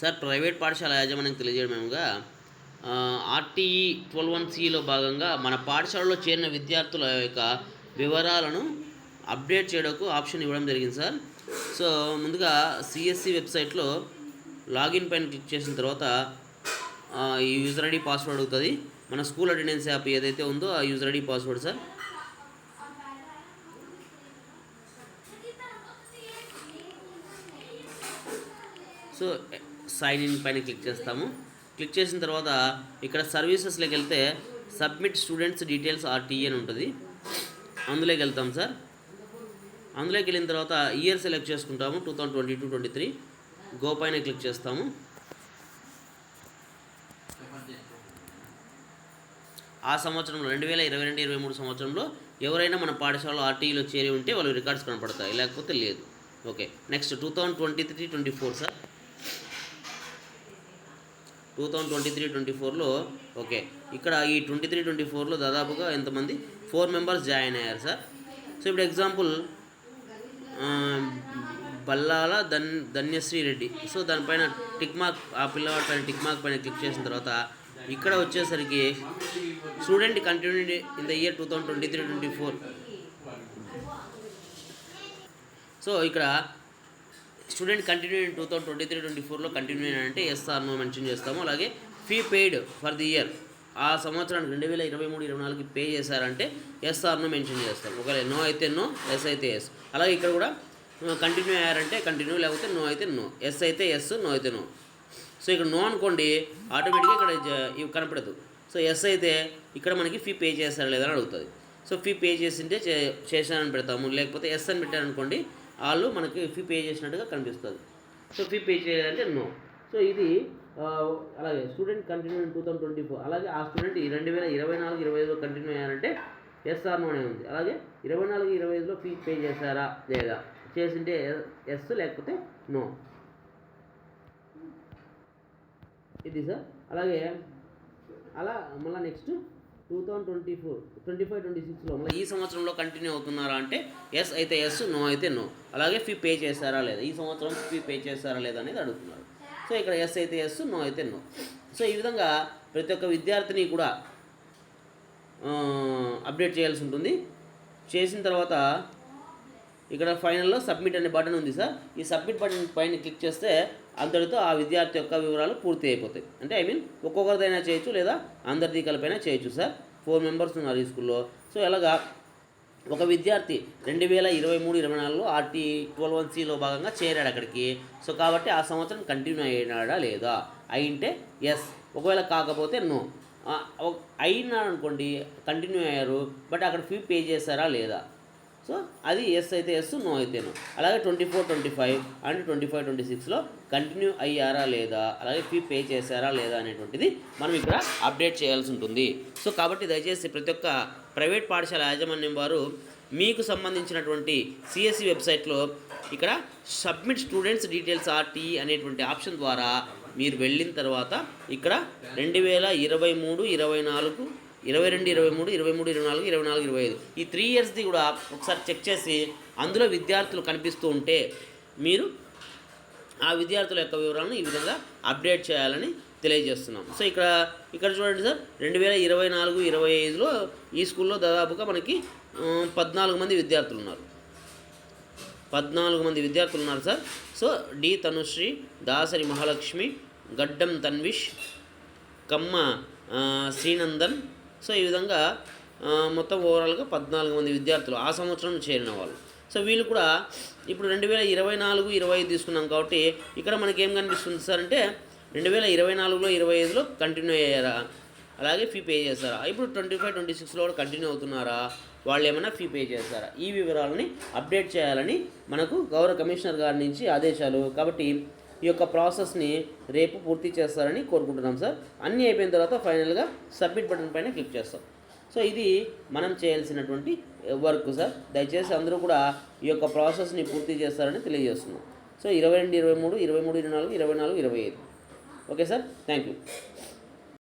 Sir private పాఠశాల యాజమాన్యం తెలియజేయడమేముగా RTE 12(1)(c)లో భాగంగా మన పాఠశాలలో చేరిన విద్యార్థుల యొక్క వివరాలను అప్డేట్ చేయడానికి ఆప్షన్ ఇవ్వడం జరిగింది సార్. సో ముందుగా సిఎస్సి వెబ్సైట్లో లాగిన్ పైన క్లిక్ చేసిన తర్వాత ఈ యూజర్ ఐడి పాస్వర్డ్ అవుతుంది. మన స్కూల్ అటెండెన్స్ యాప్ ఏదైతే ఉందో ఆ user ID password sir. So sign in పైన క్లిక్ చేస్తాము. క్లిక్ చేసిన తర్వాత ఇక్కడ సర్వీసెస్లోకి వెళ్తే సబ్మిట్ స్టూడెంట్స్ డీటెయిల్స్ ఆర్టీఈ అని ఉంటుంది. అందులోకి వెళ్తాం సార్. అందులోకి వెళ్ళిన తర్వాత ఇయర్ సెలెక్ట్ చేసుకుంటాము 2022-23. గో పైన క్లిక్ చేస్తాము. ఆ సంవత్సరంలో 2022-23 సంవత్సరంలో ఎవరైనా మన పాఠశాలలో ఆర్టీఈలో చేరి ఉంటే వాళ్ళు రికార్డ్స్ కనపడతాయి, లేకపోతే లేదు. Okay, next 2023-24 sir. 2023-24లో ఓకే, ఇక్కడ ఈ 23-24లో దాదాపుగా ఎంతమంది 4 మెంబర్స్ జాయిన్ అయ్యారు సార్. సో ఇప్పుడు ఎగ్జాంపుల్ బల్లాల ధన్యశ్రీ రెడ్డి. సో దానిపైన టిక్ మార్క్, ఆ పిల్లవాడి పైన టిక్ మార్క్ పైన క్లిక్ చేసిన తర్వాత ఇక్కడ వచ్చేసరికి student continued in the year 2023-24. So ఇక్కడ స్టూడెంట్ కంటిన్యూ ఇన్ 2023-24లో కంటిన్యూ అంటే ఎస్ ఆర్ నో మెన్షన్ చేస్తాము. అలాగే fee paid for the year, ఆ సంవత్సరానికి 2023-24కి పే చేశారంటే ఎస్ ఆర్ నో మెన్షన్ చేస్తాం. ఒకవేళ నో అయితే నో, ఎస్ అయితే ఎస్. అలాగే ఇక్కడ కూడా కంటిన్యూ అయ్యారంటే కంటిన్యూ, లేకపోతే నో అయితే నో, ఎస్ అయితే ఎస్, నో అయితే నో. సో ఇక్కడ నో అనుకోండి ఆటోమేటిక్గా ఇక్కడ ఇవి కనపడదు. సో ఎస్ అయితే ఇక్కడ మనకి ఫీ పే చేశారా లేదని అడుగుతుంది. సో ఫీ పే చేసింటే చేశానని పెడతాము, లేకపోతే ఎస్ అని పెట్టారనుకోండి వాళ్ళు మనకి ఫీ పే చేసినట్టుగా కనిపిస్తుంది. సో ఫీ పే చేయాలంటే నో. సో ఇది అలాగే స్టూడెంట్ కంటిన్యూ ఇన్ 2024. అలాగే ఆ స్టూడెంట్ 2024-25లో కంటిన్యూ అయ్యారంటే ఎస్ ఆర్ నో అనే ఉంది. అలాగే 24-25లో ఫీ పే చేశారా లేదా, చేసింటే ఎస్, లేకపోతే నో. ఇది సార్. అలాగే అలా మళ్ళీ నెక్స్ట్ 2024-25-26లో మళ్ళీ ఈ సంవత్సరంలో కంటిన్యూ అవుతున్నారా అంటే ఎస్ అయితే ఎస్, నో అయితే నో. అలాగే ఫీ పే చేశారా లేదా, ఈ సంవత్సరం ఫీ పే చేశారా లేదా అనేది అడుగుతున్నారు. సో ఇక్కడ ఎస్ అయితే ఎస్, నో అయితే నో. సో ఈ విధంగా ప్రతి ఒక్క విద్యార్థిని కూడా అప్డేట్ చేయాల్సి ఉంటుంది. చేసిన తర్వాత ఇక్కడ ఫైనల్లో సబ్మిట్ అనే బటన్ ఉంది సార్. ఈ సబ్మిట్ బటన్ పైన క్లిక్ చేస్తే అంతటితో ఆ విద్యార్థి యొక్క వివరాలు పూర్తి అయిపోతాయి. అంటే ఒక్కొక్కరిదైనా చేయొచ్చు, లేదా అందరిది కలిపైనా చేయొచ్చు సార్. 4 మెంబర్స్ ఉన్నారు ఈ స్కూల్లో. సో ఎలాగా ఒక విద్యార్థి 2023-24లో ఆర్టీ 12(1)(c)లో భాగంగా చేరాడు అక్కడికి. సో కాబట్టి ఆ సంవత్సరం కంటిన్యూ అయినాడా లేదా, అయింటే ఎస్, ఒకవేళ కాకపోతే నో. అయినాడు అనుకోండి కంటిన్యూ అయ్యారు, బట్ అక్కడ ఫీ పే చేశారా లేదా, సో అది ఎస్ అయితే ఎస్, నో అయితే నో. అలాగే 24-25 అండ్ 25-26లో కంటిన్యూ అయ్యారా లేదా, అలాగే ఫీ పే చేశారా లేదా అనేటువంటిది మనం ఇక్కడ అప్డేట్ చేయాల్సి ఉంటుంది. సో కాబట్టి దయచేసి ప్రతి ఒక్క ప్రైవేట్ పాఠశాల యాజమాన్యం వారు మీకు సంబంధించినటువంటి సిఎస్సి వెబ్సైట్లో ఇక్కడ సబ్మిట్ స్టూడెంట్స్ డీటెయిల్స్ ఆర్టీ అనేటువంటి ఆప్షన్ ద్వారా మీరు వెళ్ళిన తర్వాత ఇక్కడ 2023-24, 22-23, 23-24, 24-25 ఈ 3 ఇయర్స్ది కూడా ఒకసారి చెక్ చేసి అందులో విద్యార్థులు కనిపిస్తూ ఉంటే మీరు ఆ విద్యార్థుల యొక్క వివరాలను ఈ విధంగా అప్డేట్ చేయాలని తెలియజేస్తున్నాం. సో ఇక్కడ చూడండి సార్, 2024-25లో ఈ స్కూల్లో దాదాపుగా మనకి 14 మంది విద్యార్థులు ఉన్నారు. 14 మంది విద్యార్థులు ఉన్నారు sir. So D Tanushree, Dasari Mahalakshmi, Gaddam Tanvish, కమ్మ శ్రీనందన్. సో ఈ విధంగా మొత్తం ఓవరాల్గా 14 మంది విద్యార్థులు ఆ సంవత్సరం చేరిన వాళ్ళు. సో వీళ్ళు కూడా ఇప్పుడు 2024-25 తీసుకున్నాం కాబట్టి ఇక్కడ మనకి ఏం కనిపిస్తుంది సార్ అంటే 2024-25లో కంటిన్యూ అయ్యారా, అలాగే ఫీ పే చేశారా, ఇప్పుడు 25-26లో కూడా కంటిన్యూ అవుతున్నారా, వాళ్ళు ఏమైనా ఫీ పే చేశారా, ఈ వివరాలని అప్డేట్ చేయాలని మనకు గౌరవ కమిషనర్ గారి నుంచి ఆదేశాలు. కాబట్టి ఈ యొక్క ప్రాసెస్ని రేపు పూర్తి చేస్తారని కోరుకుంటున్నాం సార్. అన్నీ అయిపోయిన తర్వాత ఫైనల్గా సబ్మిట్ బటన్ పైన క్లిక్ చేస్తాం. సో ఇది మనం చేయాల్సినటువంటి వర్క్ సార్. దయచేసి అందరూ కూడా ఈ యొక్క ప్రాసెస్ని పూర్తి చేస్తారని తెలియజేస్తున్నాం. So 22-23, 23-24, 24-25. Okay sir, thank you.